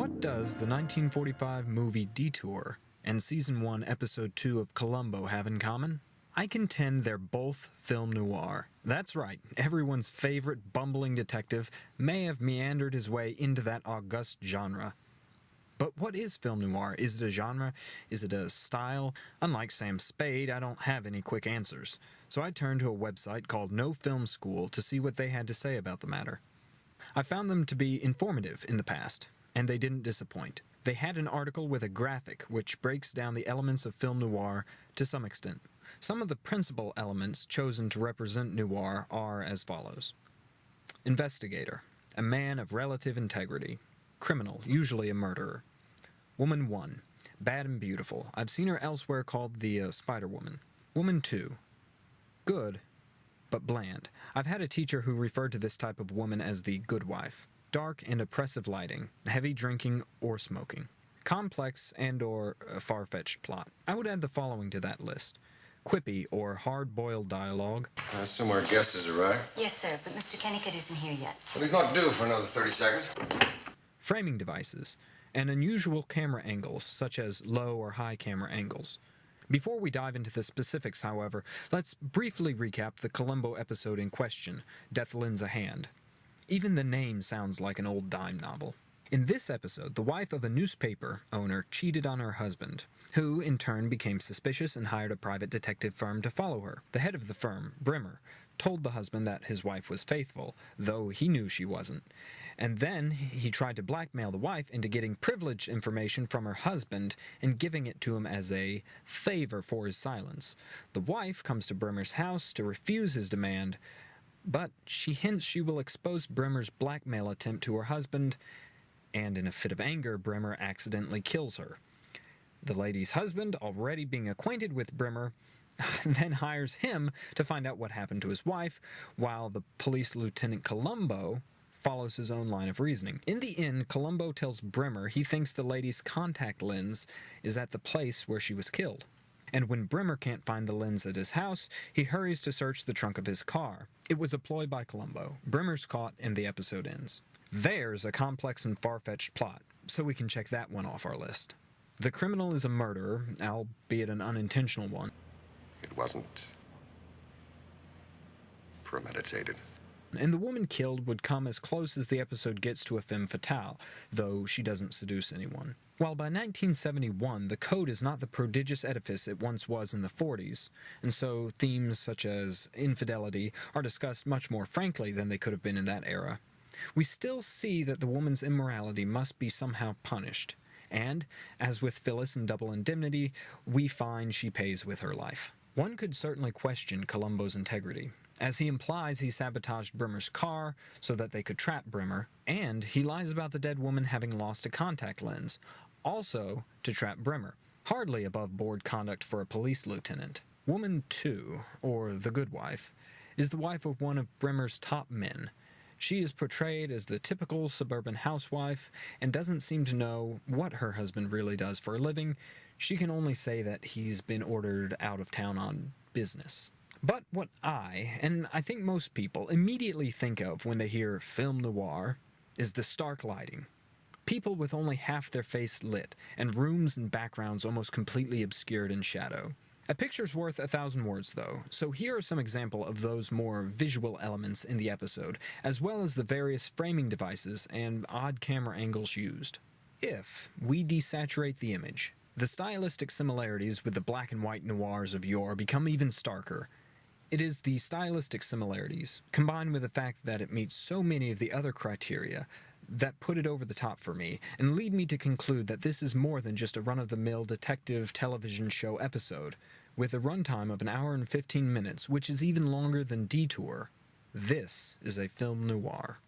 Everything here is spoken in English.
What does the 1945 movie Detour and Season 1, Episode 2 of Columbo have in common? I contend they're both film noir. That's right, everyone's favorite bumbling detective may have meandered his way into that august genre. But what is film noir? Is it a genre? Is it a style? Unlike Sam Spade, I don't have any quick answers. So I turned to a website called No Film School to see what they had to say about the matter. I found them to be informative in the past, and they didn't disappoint. They had an article with a graphic which breaks down the elements of film noir to some extent. Some of the principal elements chosen to represent noir are as follows. Investigator, a man of relative integrity. Criminal, usually a murderer. Woman 1, bad and beautiful. I've seen her elsewhere called the Spider-Woman. Woman 2, good, but bland. I've had a teacher who referred to this type of woman as the good wife. Dark and oppressive lighting, heavy drinking or smoking. Complex and or far-fetched plot. I would add the following to that list. Quippy or hard-boiled dialogue. I assume our guest has arrived? Yes, sir, but Mr. Kennicott isn't here yet. Well, he's not due for another 30 seconds. Framing devices, and unusual camera angles, such as low or high camera angles. Before we dive into the specifics, however, let's briefly recap the Columbo episode in question, Death Lends a Hand. Even the name sounds like an old dime novel. In this episode, the wife of a newspaper owner cheated on her husband, who in turn became suspicious and hired a private detective firm to follow her. The head of the firm, Brimmer, told the husband that his wife was faithful, though he knew she wasn't. And then he tried to blackmail the wife into getting privileged information from her husband and giving it to him as a favor for his silence. The wife comes to Brimmer's house to refuse his demand, but she hints she will expose Brimmer's blackmail attempt to her husband, and in a fit of anger, Brimmer accidentally kills her. The lady's husband, already being acquainted with Brimmer, then hires him to find out what happened to his wife, while the police lieutenant Columbo follows his own line of reasoning. In the end, Columbo tells Brimmer he thinks the lady's contact lens is at the place where she was killed. And when Brimmer can't find the lens at his house, he hurries to search the trunk of his car. It was a ploy by Columbo. Brimmer's caught and the episode ends. There's a complex and far-fetched plot, so we can check that one off our list. The criminal is a murderer, albeit an unintentional one. It wasn't premeditated. And the woman killed would come as close as the episode gets to a femme fatale, though she doesn't seduce anyone. While by 1971, the code is not the prodigious edifice it once was in the 40s, and so themes such as infidelity are discussed much more frankly than they could have been in that era, we still see that the woman's immorality must be somehow punished. And, as with Phyllis in Double Indemnity, we find she pays with her life. One could certainly question Columbo's integrity, as he implies he sabotaged Brimmer's car so that they could trap Brimmer, and he lies about the dead woman having lost a contact lens, also to trap Brimmer. Hardly above-board conduct for a police lieutenant. Woman 2, or the good wife, is the wife of one of Brimmer's top men. She is portrayed as the typical suburban housewife and doesn't seem to know what her husband really does for a living. She can only say that he's been ordered out of town on business. But what I, and I think most people, immediately think of when they hear film noir is the stark lighting. People with only half their face lit, and rooms and backgrounds almost completely obscured in shadow. A picture's worth 1,000 words, though, so here are some examples of those more visual elements in the episode, as well as the various framing devices and odd camera angles used. If we desaturate the image, the stylistic similarities with the black and white noirs of yore become even starker. It is the stylistic similarities, combined with the fact that it meets so many of the other criteria, that put it over the top for me, and lead me to conclude that this is more than just a run-of-the-mill detective television show episode. With a runtime of 1 hour and 15 minutes, which is even longer than Detour, this is a film noir.